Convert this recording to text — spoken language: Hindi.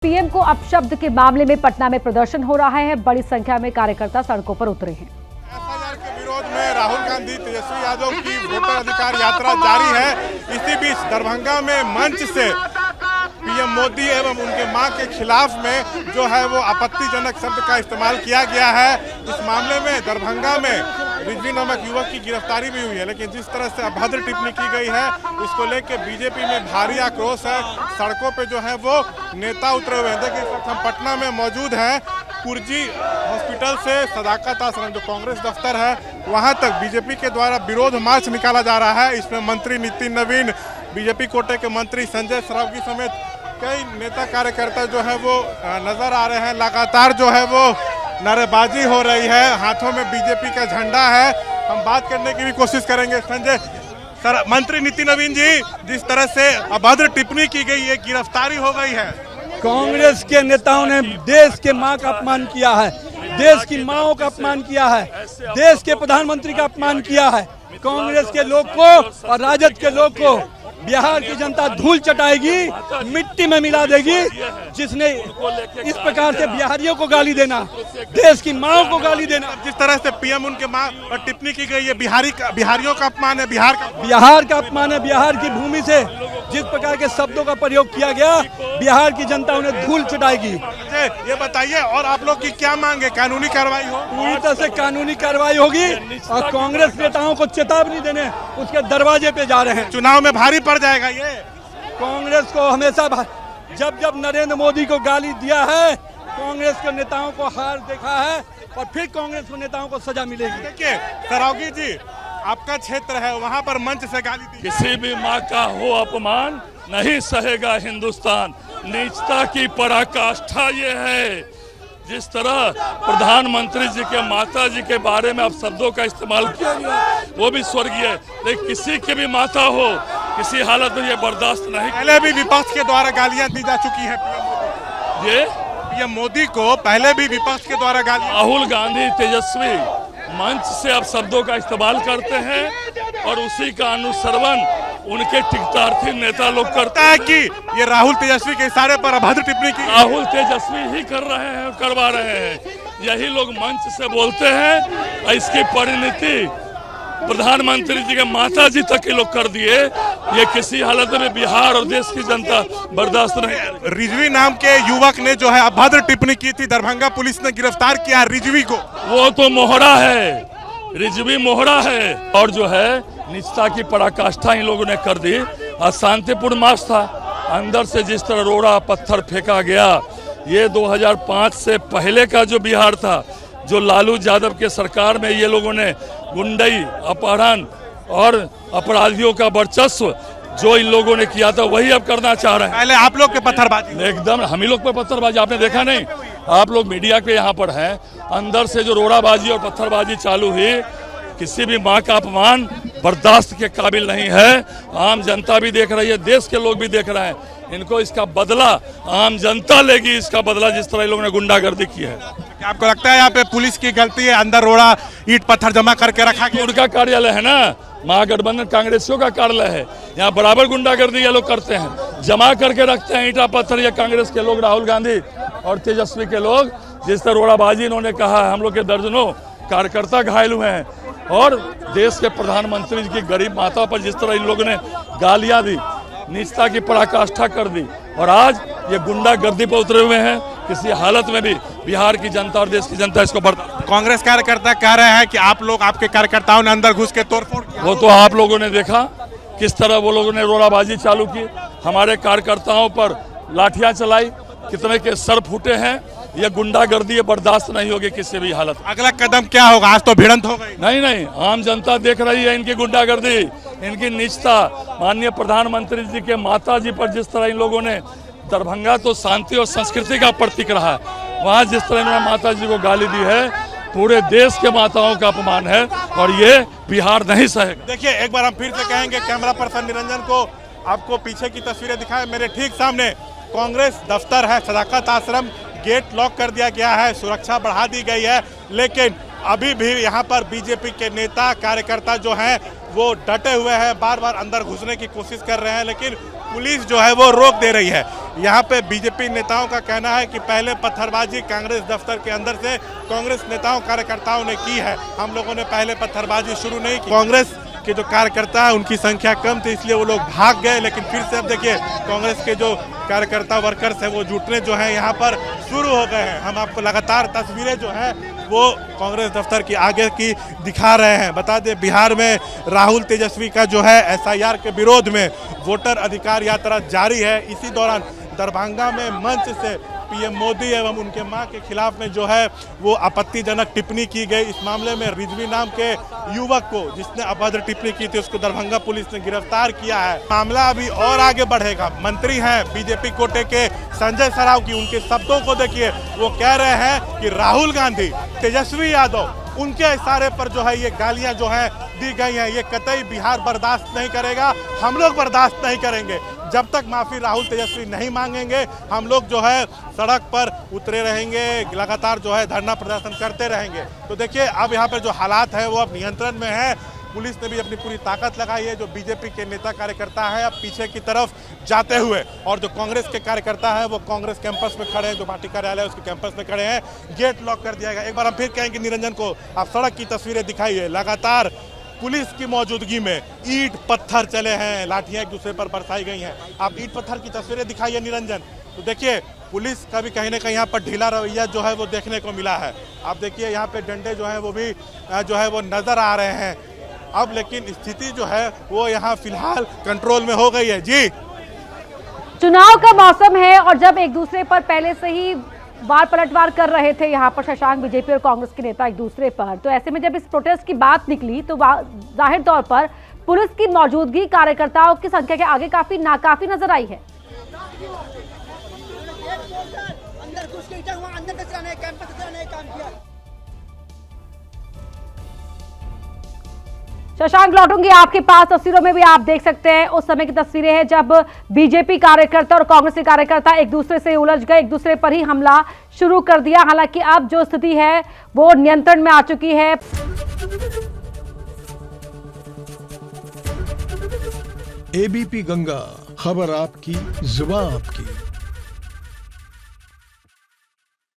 पीएम को अपशब्द के मामले में पटना में प्रदर्शन हो रहा है। बड़ी संख्या में कार्यकर्ता सड़कों पर उतरे हैं। एफआईआर के विरोध में राहुल गांधी, तेजस्वी यादव की वोटर अधिकार यात्रा जारी है। इसी बीच दरभंगा में मंच से पीएम मोदी एवं उनके मां के खिलाफ में जो है वो आपत्तिजनक शब्द का इस्तेमाल किया गया है। इस मामले में दरभंगा में रिजवी नामक युवक की गिरफ्तारी भी हुई है, लेकिन जिस तरह से अभद्र टिप्पणी की गई है इसको लेकर बीजेपी में भारी आक्रोश है। सड़कों पे जो है वो नेता उतरे हुए हैं। देखिए, हम पटना में मौजूद हैं। कुर्जी हॉस्पिटल से सदाकत आश्रम जो कांग्रेस दफ्तर है वहां तक बीजेपी के द्वारा विरोध मार्च निकाला जा रहा है। इसमें मंत्री नितिन नवीन, बीजेपी कोटे के मंत्री संजय सरावगी समेत कई नेता कार्यकर्ता जो है वो नजर आ रहे हैं। लगातार जो है वो नारेबाजी हो रही है, हाथों में बीजेपी का झंडा है। हम बात करने की भी कोशिश करेंगे। संजय सर, मंत्री नितिन नवीन जी, जिस तरह से अभद्र टिप्पणी की गई है, गिरफ्तारी हो गई है। कांग्रेस के नेताओं ने देश के मां का अपमान किया है, देश की माओं का अपमान किया है, देश के प्रधानमंत्री का अपमान किया है। कांग्रेस के लोग को और राजद के लोग को बिहार की जनता धूल चटाएगी, मिट्टी में मिला देगी। जिसने इस प्रकार से बिहारियों को गाली देना, देश की माओं को गाली देना, जिस तरह से पीएम उनके मां पर टिप्पणी की गई है, बिहारियों का अपमान है, बिहार का अपमान है। बिहार की भूमि से जिस प्रकार के शब्दों का प्रयोग किया गया, बिहार की जनता उन्हें धूल चटाएगी। ये बताइए, और आप लोग की क्या मांग है? कानूनी कार्रवाई हो? पूरी तरह से कानूनी कार्रवाई होगी और कांग्रेस नेताओं को चेतावनी देने उसके दरवाजे पे जा रहे हैं। चुनाव में भारी पड़ जाएगा ये। कांग्रेस को हमेशा जब नरेंद्र मोदी को गाली दिया है, कांग्रेस के नेताओं को हार देखा है और फिर कांग्रेस के नेताओं को सजा मिलेगी। देखिए सरावगी जी, आपका क्षेत्र है, वहाँ पर मंच से गाली दी। किसी भी माँ का हो अपमान नहीं सहेगा हिंदुस्तान। नीचता की पराकाष्ठा ये है। जिस तरह प्रधानमंत्री जी के माता जी के बारे में अब शब्दों का इस्तेमाल किया गया, वो भी स्वर्गीय है, लेकिन किसी की भी माता हो किसी हालत में ये बर्दाश्त नहीं। पहले भी विपक्ष के द्वारा गालियां दी जा चुकी है। पीएम मोदी को पहले भी विपक्ष के द्वारा गालियां। राहुल गांधी तेजस्वी मंच से अब शब्दों का इस्तेमाल करते हैं और उसी का अनुसरण उनके टिकटार्थी नेता लोग करते हैं कि ये राहुल तेजस्वी के इशारे पर अभद्र टिप्पणी की। राहुल तेजस्वी ही कर रहे हैं, करवा रहे हैं। यही लोग मंच से बोलते हैं और इसकी परिणति प्रधानमंत्री जी के माता जी तक के लोग कर दिए। ये किसी हालत में बिहार और देश की जनता बर्दाश्त नहीं। रिजवी नाम के युवक ने जो है अभद्र टिप्पणी की थी, दरभंगा पुलिस ने गिरफ्तार किया रिजवी को। वो तो मोहरा है, रिजवी मोहरा है। और जो है निष्ठा की पराकाष्ठा इन लोगों ने कर दी। आज शांतिपूर्ण मार्च था, अंदर से जिस तरह रोड़ा पत्थर फेंका गया, ये 2005 से पहले का जो बिहार था, जो लालू यादव के सरकार में ये लोगों ने गुंडई, अपहरण और अपराधियों का वर्चस्व जो इन लोगों ने किया था, वही अब करना चाह रहे हैं। पहले आप लोग पे पत्थरबाजी, एकदम हम ही लोग पे पत्थरबाजी आपने देखा नहीं? आप लोग मीडिया के यहाँ पर हैं। अंदर से जो रोड़ाबाजी और पत्थरबाजी चालू हुई, किसी भी माँ का अपमान बर्दाश्त के काबिल नहीं है। आम जनता भी देख रही है, देश के लोग भी देख रहे हैं। इनको इसका बदला आम जनता लेगी, इसका बदला जिस तरह इन लोगों ने गुंडागर्दी की है। आपको लगता है यहाँ पे पुलिस की गलती है? अंदर रोड़ा ईंट पत्थर जमा करके रखा गया। उनका कार्यालय है ना, महागठबंधन कांग्रेसियों का कार्यालय है। यहाँ बराबर गुंडागर्दी ये लोग करते हैं, जमा करके रखते हैं ईंटा पत्थर। ये कांग्रेस के लोग, राहुल गांधी और तेजस्वी के लोग, जिस तरह रोड़ाबाजी इन्होंने कहा है, हम लोग के दर्जनों कार्यकर्ता घायल हुए हैं। और देश के प्रधानमंत्री की गरीब माता पर जिस तरह इन लोगों ने गालियां दी, नीचता की पराकाष्ठा कर दी, और आज ये गुंडागर्दी पर उतरे हुए हैं। किसी हालत में भी बिहार की जनता और देश की जनता इसको बर्दाश्त। कांग्रेस कार्यकर्ता कह रहे हैं कि आप लोग, आपके कार्यकर्ताओं ने अंदर घुस के तोड़फोड़ किया। वो तो आप लोगों ने देखा किस तरह वो लोगों ने रोड़ाबाजी चालू की, हमारे कार्यकर्ताओं पर लाठियां चलाई, कितने के सर फूटे हैं। ये गुंडागर्दी ये बर्दाश्त नहीं होगी किसी भी हालत। अगला कदम क्या होगा? आज तो भिड़ंत हो गई। नहीं, आम जनता देख रही है इनकी गुंडागर्दी, इनकी नीचता। माननीय प्रधानमंत्री जी के माता जी पर जिस तरह इन लोगों ने, दरभंगा तो शांति और संस्कृति का प्रतीक रहा है, वहाँ जिस तरह इन्होंने माता जी को गाली दी है, पूरे देश के माताओं का अपमान है और ये बिहार नहीं सहेगा। देखिए, एक बार हम फिर से कहेंगे, कैमरा पर्सन निरंजन को आपको पीछे की तस्वीरें दिखाएं। मेरे ठीक सामने कांग्रेस दफ्तर है, सदाकत आश्रम, गेट लॉक कर दिया गया है, सुरक्षा बढ़ा दी गई है, लेकिन अभी भी यहाँ पर बीजेपी के नेता कार्यकर्ता जो हैं वो डटे हुए हैं, बार बार अंदर घुसने की कोशिश कर रहे हैं, लेकिन पुलिस जो है वो रोक दे रही है। यहाँ पे बीजेपी नेताओं का कहना है कि पहले पत्थरबाजी कांग्रेस दफ्तर के अंदर से कांग्रेस नेताओं कार्यकर्ताओं ने की है, हम लोगों ने पहले पत्थरबाजी शुरू नहीं की। कांग्रेस के जो कार्यकर्ता है उनकी संख्या कम थी इसलिए वो लोग भाग गए, लेकिन फिर से अब देखिए कांग्रेस के जो कार्यकर्ता वर्कर्स हैं वो जुटने जो है यहाँ पर शुरू हो गए हैं। हम आपको लगातार तस्वीरें जो है वो कांग्रेस दफ्तर की आगे की दिखा रहे हैं। बता दें बिहार में राहुल तेजस्वी का जो है SIR के विरोध में वोटर अधिकार यात्रा जारी है। इसी दौरान दरभंगा में मंच से PM मोदी एवं उनके मां के खिलाफ में जो है वो आपत्तिजनक टिप्पणी की गई। इस मामले में रिजवी नाम के युवक को जिसने अभद्र टिप्पणी की थी उसको दरभंगा पुलिस ने गिरफ्तार किया है। मामला अभी और आगे बढ़ेगा। मंत्री हैं बीजेपी कोटे के संजय सरावगी, उनके शब्दों को देखिए, वो कह रहे हैं कि राहुल गांधी, तेजस्वी यादव, उनके इशारे पर जो है ये गालियां जो है दी गई हैं, ये कतई बिहार बर्दाश्त नहीं करेगा। हम लोग बर्दाश्त नहीं करेंगे जब तक माफी राहुल तेजस्वी नहीं मांगेंगे। हम लोग जो है सड़क पर उतरे रहेंगे, लगातार जो है धरना प्रदर्शन करते रहेंगे। तो देखिए अब यहाँ पर जो हालात है वो अब नियंत्रण में है। पुलिस ने भी अपनी पूरी ताकत लगाई है। जो बीजेपी के नेता कार्यकर्ता है अब पीछे की तरफ जाते हुए, और जो कांग्रेस के कार्यकर्ता है वो कांग्रेस कैंपस में खड़े हैं, जो पार्टी कार्यालय है उसके कैंपस में खड़े हैं। गेट लॉक कर दिया गया। एक बार हम फिर कहेंगे निरंजन को आप सड़क की तस्वीरें दिखाइए। लगातार पुलिस की मौजूदगी में ईंट पत्थर चले हैं, लाठियां एक दूसरे पर बरसाई गई हैं। आप ईंट पत्थर की तस्वीरें दिखाइए निरंजन। तो देखिए पुलिस का भी कहीं ना कहीं यहाँ पर ढीला रवैया जो है वो देखने को मिला है। आप देखिए यहाँ पे डंडे जो है वो भी जो है वो नजर आ रहे हैं अब, लेकिन स्थिति जो है वो यहाँ फिलहाल कंट्रोल में हो गई है। जी, चुनाव का मौसम है और जब एक दूसरे पर पहले से ही वार पलटवार कर रहे थे यहाँ पर शशांक, बीजेपी और कांग्रेस के नेता एक दूसरे पर, तो ऐसे में जब इस प्रोटेस्ट की बात निकली तो जाहिर तौर पर पुलिस की मौजूदगी कार्यकर्ताओं की संख्या के आगे काफी नाकाफी नजर आई है। शशांक, लौटूंगी आपके पास। तस्वीरों में भी आप देख सकते हैं उस समय की तस्वीरें हैं जब बीजेपी कार्यकर्ता और कांग्रेस के कार्यकर्ता एक दूसरे से उलझ गए, एक दूसरे पर ही हमला शुरू कर दिया। हालांकि अब जो स्थिति है वो नियंत्रण में आ चुकी है। ABP गंगा, खबर आपकी, जुबान आपकी।